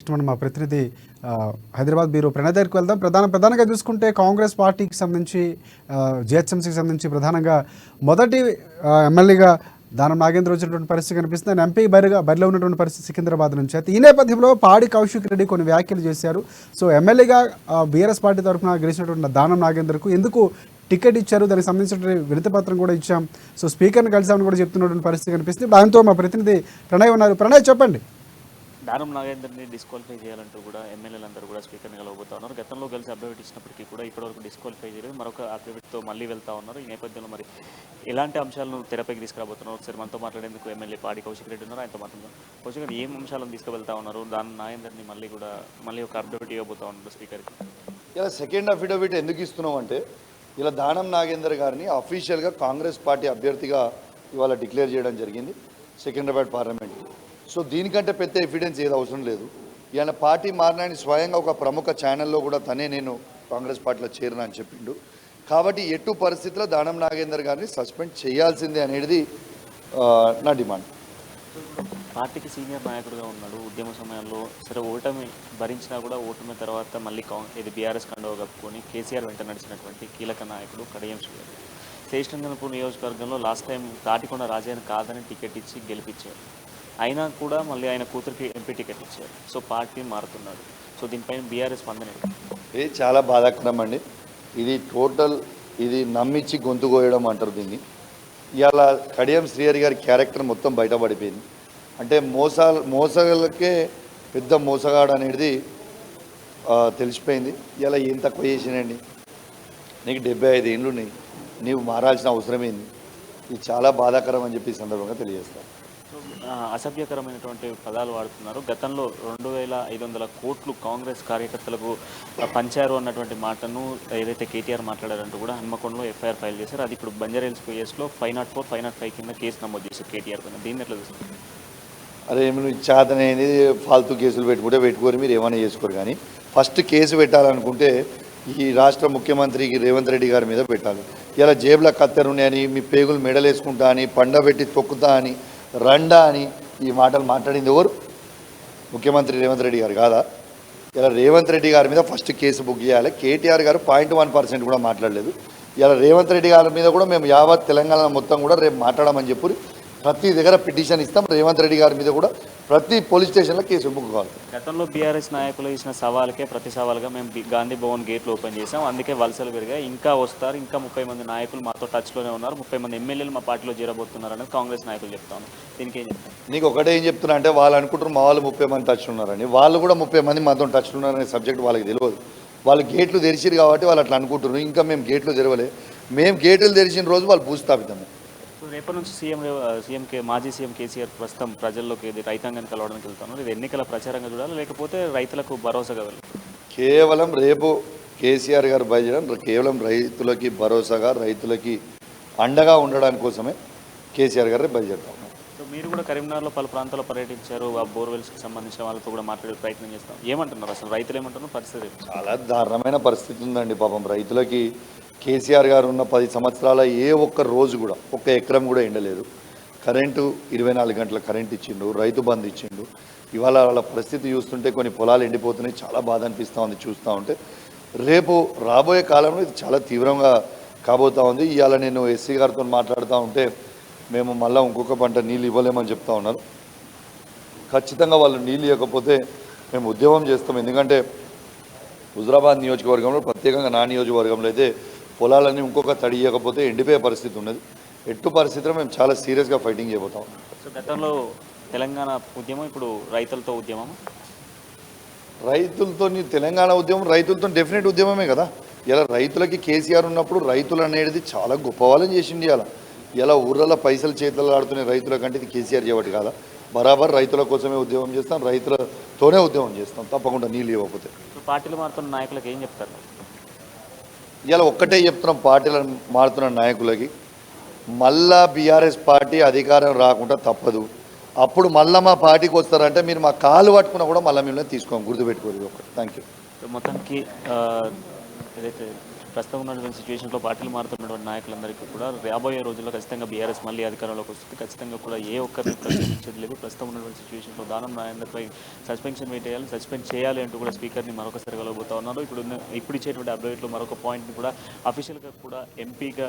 మనం మా ప్రతినిధి హైదరాబాద్ బ్యూరో ప్రణయ్ దగ్గరికి వెళ్దాం. ప్రధానంగా చూసుకుంటే కాంగ్రెస్ పార్టీకి సంబంధించి జిహెచ్ఎంసీకి సంబంధించి ప్రధానంగా మొదటి ఎమ్మెల్యేగా దానం నాగేంద్ర వచ్చినటువంటి పరిస్థితి కనిపిస్తుంది. ఆయన ఎంపీ బరిలో ఉన్నటువంటి పరిస్థితి సికింద్రాబాద్ నుంచి. అయితే ఈ నేపథ్యంలో పాడి కౌశిక్ రెడ్డి కొన్ని వ్యాఖ్యలు చేశారు. సో ఎమ్మెల్యేగా బీఆర్ఎస్ పార్టీ తరఫున గెలిచినటువంటి దానం నాగేంద్రకు ఎందుకు టికెట్ ఇచ్చారు, దానికి సంబంధించిన వినతి పత్రం కూడా ఇచ్చాం, సో స్పీకర్ని కలిసామని కూడా చెప్తున్నటువంటి పరిస్థితి కనిపిస్తుంది. దాంతో మా ప్రతినిధి ప్రణయ్ ఉన్నారు. ప్రణయ్, చెప్పండి. దానం నాగేందర్ని డిస్క్వాలిఫై చేయాలంటూ కూడా ఎమ్మెల్యేలందరూ కూడా స్పీకర్ని కలవబోతా ఉన్నారు. గతంలో కలిసి అఫిడవిట్ ఇచ్చినప్పటికీ కూడా ఇప్పటివరకు డిస్క్వాలిఫై చేయలేదు. మరొక అఫిడవిట్తో మళ్ళీ వెళ్తా ఉన్నారు. ఈ నేపథ్యంలో మరి ఎలాంటి అంశాలను తెరపైకి తీసుకురాబోతున్నారు ఒకసారి మనతో మాట్లాడేందుకు ఎమ్మెల్యే పాడి కౌశిక్ రెడ్డి ఉన్నారు. ఆయనతో మాట్లాడుతున్నారు. కౌశిక్ రెడ్డి ఏం అంశాలను తీసుకువెళ్తా ఉన్నారు? దానం నాగేందర్ని మళ్ళీ ఒక అఫిడవిట్ ఇవ్వబోతా ఉన్నారు స్పీకర్కి. ఇలా సెకండ్ అఫిడవిట్ ఎందుకు ఇస్తున్నాం అంటే, ఇలా దానం నాగేందర్ గారిని అఫీషియల్గా కాంగ్రెస్ పార్టీ అభ్యర్థిగా ఇవాళ డిక్లేర్ చేయడం జరిగింది సికింద్రాబాద్ పార్లమెంట్కి. సో దీనికంటే పెద్ద ఎవిడెన్స్ ఏది అవసరం లేదు. ఈయన పార్టీ మారినాయని స్వయంగా ఒక ప్రముఖ ఛానల్లో కూడా తనే నేను కాంగ్రెస్ పార్టీలో చేరినా అని చెప్పిండు. కాబట్టి ఎటు పరిస్థితుల్లో దానం నాగేందర్ గారిని సస్పెండ్ చేయాల్సిందే అనేది నా డిమాండ్. పార్టీకి సీనియర్ నాయకుడిగా ఉన్నాడు. ఉద్యమ సమయంలో సరే ఓటమి భరించినా కూడా ఓటమి తర్వాత మళ్ళీ ఇది బీఆర్ఎస్ కండువా కప్పుకొని కేసీఆర్ వెంట నడిచినటువంటి కీలక నాయకుడు కడియం శ్రీహరి. శ్రీకృష్ణగనపూర్ నియోజకవర్గంలో లాస్ట్ టైం తాటికొండ రాజయ్యను కాదని టికెట్ ఇచ్చి గెలిపించారు. అయినా కూడా మళ్ళీ ఆయన కూతురికి ఎంపీ టికెట్ ఇచ్చారు. సో పార్టీ మారుతున్నాడు. సో దీనిపైన బీఆర్ఎస్ స్పందన ఇది చాలా బాధాకరం అండి. ఇది నమ్మించి గొంతు కోయడం అంటారు దీన్ని. ఇవాళ కడియం శ్రీహరి గారి క్యారెక్టర్ మొత్తం బయటపడిపోయింది. అంటే మోసగాళ్ళకే పెద్ద మోసగాడు అనేది తెలిసిపోయింది. ఇలా ఏం తక్కువ చేసినండి, నీకు 75 ఏళ్ళు ఉన్నాయి, నీవు మారాల్సిన అవసరం ఏంది? ఇది చాలా బాధాకరం అని చెప్పి సందర్భంగా తెలియజేస్తాను. అసభ్యకరమైనటువంటి పదాలు వాడుతున్నారు. గతంలో 2500 కోట్లు కాంగ్రెస్ కార్యకర్తలకు పంచారు అన్నటువంటి మాటను ఏదైతే కేటీఆర్ మాట్లాడారంటూ కూడా హన్మకొండలో ఎఫ్ఐఆర్ ఫైల్ చేశారు. అది ఇప్పుడు బంజారాహిల్స్ కేసులో 504, 505 కింద కేసు నమోదు చేశారు కేటీఆర్ పైన. దీన్ని ఎట్లా చూస్తారు? అరే మీరు చేతనేది ఫాల్తూ కేసులు పెట్టుకోరు, మీరు ఏమైనా చేసుకోరు. కానీ ఫస్ట్ కేసు పెట్టాలనుకుంటే ఈ రాష్ట్ర ముఖ్యమంత్రికి రేవంత్ రెడ్డి గారి మీద పెట్టాలి. ఇలా జేబుల కత్తెరున్నాయని, మీ పేగులు మెడలేసుకుంటా అని, పండబెట్టి తొక్కుతా అని, రండా అని ఈ మాటలు మాట్లాడింది ఎవరు? ముఖ్యమంత్రి రేవంత్ రెడ్డి గారు కాదా? ఇలా రేవంత్ రెడ్డి గారి మీద ఫస్ట్ కేసు బుక్ చేయాలి. కేటీఆర్ గారు 0.1% కూడా మాట్లాడలేదు. ఇలా రేవంత్ రెడ్డి గారి మీద కూడా మేము యావత్ తెలంగాణ మొత్తం కూడా రేపు మాట్లాడమని చెప్పి ప్రతి దగ్గర పిటిషన్ ఇస్తాం. రేవంత్ రెడ్డి గారి మీద కూడా ప్రతి పోలీస్ స్టేషన్లో కేసు బుక్ కావాలి. గతంలో బీఆర్ఎస్ నాయకులు ఇచ్చిన సవాల్కే ప్రతి సవాల్గా మేము గాంధీ భవన్ గేట్లు ఓపెన్ చేసాం. అందుకే వలసలు పెరిగాయి. ఇంకా వస్తారు, ఇంకా 30 మంది నాయకులు మాతో టచ్లోనే ఉన్నారు, 30 మంది ఎమ్మెల్యేలు మా పార్టీలో చేరబోతున్నారు అనేది కాంగ్రెస్ నాయకులు చెప్తాను. దీనికి ఏం చెప్తాను? నీకు ఒకటే ఏం చెప్తున్నా అంటే, వాళ్ళు అనుకుంటారు మా వాళ్ళు 30 మంది టచ్ ఉన్నారని. వాళ్ళు కూడా 30 మంది మాతో టచ్ ఉన్నారనే సబ్జెక్ట్ వాళ్ళకి తెలియదు. వాళ్ళు గేట్లు తెరిచిరు కాబట్టి వాళ్ళు అట్లా అనుకుంటున్నారు. ఇంకా మేము గేట్లు తెరవలే. మేము గేట్లు తెరిచిన రోజు వాళ్ళు భూస్థాపితం. రేపటి నుంచి మాజీ సీఎం కేసీఆర్ ప్రస్తుతం ప్రజల్లోకి రైతాంగాన్ని కలవడానికి వెళ్తున్నారు. ఇది ఎన్నికల ప్రచారంగా చూడాలి, లేకపోతే రైతులకు భరోసాగా వెళ్ళాలి? కేవలం రేపు కేసీఆర్ గారు బయలుదేరడం కేవలం రైతులకి భరోసాగా, రైతులకి అండగా ఉండడానికి కోసమే కేసీఆర్ గారు బయలుదేరుతాం. సో మీరు కూడా కరీంనగర్లో పలు ప్రాంతాల్లో పర్యటించారు. ఆ బోర్వెల్స్కి సంబంధించిన వాళ్ళతో కూడా మాట్లాడే ప్రయత్నం చేస్తాం. ఏమంటున్నారు అసలు రైతులు ఏమంటున్నారు? పరిస్థితి చాలా దారుణమైన పరిస్థితి ఉందండి. పాపం రైతులకి కేసీఆర్ గారు ఉన్న 10 సంవత్సరాల ఏ ఒక్క రోజు కూడా, ఒక్క ఎకరం కూడా ఎండలేదు. కరెంటు 24 గంటల కరెంట్ ఇచ్చిండు, రైతు బంధు ఇచ్చిండు. ఇవాళ వాళ్ళ పరిస్థితి చూస్తుంటే కొన్ని పొలాలు ఎండిపోతున్నాయి. చాలా బాధ అనిపిస్తూ ఉంది చూస్తూ ఉంటే. రేపు రాబోయే కాలంలో ఇది చాలా తీవ్రంగా కాబోతూ ఉంది. ఇవాళ నేను ఎస్సీ గారితో మాట్లాడుతూ ఉంటే, మేము మళ్ళీ ఇంకొక పంట నీళ్ళు ఇవ్వలేమని చెప్తా ఉన్నారు. ఖచ్చితంగా వాళ్ళు నీళ్ళు ఇవ్వకపోతే మేము ఉద్యమం చేస్తాం. ఎందుకంటే హుజరాబాద్ నియోజకవర్గంలో, ప్రత్యేకంగా నా నియోజకవర్గంలో అయితే పొలాలన్నీ ఇంకొక తడి ఇవ్వకపోతే ఎండిపోయే పరిస్థితి ఉన్నది. ఎట్టు పరిస్థితిలో మేము చాలా సీరియస్గా ఫైటింగ్ చేయబోతాం. సో గతంలో తెలంగాణ ఉద్యమం, ఇప్పుడు రైతులతో ఉద్యమం. రైతులతో తెలంగాణ ఉద్యమం రైతులతో డెఫినెట్ ఉద్యమమే కదా. ఇలా రైతులకి కేసీఆర్ ఉన్నప్పుడు రైతులు అనేది చాలా గొప్ప వాళ్ళని చేసింది. ఇలా ఊర్లలో పైసలు చేతులు ఆడుతున్న రైతుల కంటే ఇది కేసీఆర్ చేయబట్టి కాదా. బరాబర్ రైతుల కోసమే ఉద్యమం చేస్తాం, రైతులతోనే ఉద్యమం చేస్తాం తప్పకుండా నీళ్ళు ఇవ్వకపోతే. పార్టీలు మారుతున్న నాయకులకు ఏం చెప్తారు? ఇలా ఒక్కటే చెప్తున్నాం పార్టీలను మారుతున్న నాయకులకి, మళ్ళా బీఆర్ఎస్ పార్టీ అధికారం రాకుండా తప్పదు. అప్పుడు మళ్ళీ మా పార్టీకి వస్తారంటే మీరు మా కాలు పట్టుకున్నా కూడా మళ్ళీ మిమ్మల్ని తీసుకోం, గుర్తుపెట్టుకోరు. ఒకటి. Thank you. మొత్తానికి ఏదైతే ప్రస్తుతం ఉన్నటువంటి సిచ్యువేషన్లో పార్టీలు మారుతున్నటువంటి నాయకులందరికీ కూడా రాబోయే రోజుల్లో ఖచ్చితంగా బీఆర్ఎస్ మళ్ళీ అధికారంలోకి వస్తుంది. ఖచ్చితంగా కూడా ఏ ఒక్కరిని ప్రశ్నించేది లేదు. ప్రస్తుతం ఉన్నటువంటి సిచ్యువేషన్లో దానం నాగేందర్పై సస్పెన్షన్ వేయాలి, సస్పెండ్ చేయాలి అంటూ కూడా స్పీకర్ని మరొకసారి కలవబోతా ఉన్నారు. ఇప్పుడు ఇచ్చేటువంటి అప్డేట్లో మరొక పాయింట్ని కూడా అఫీషియల్గా కూడా ఎంపీగా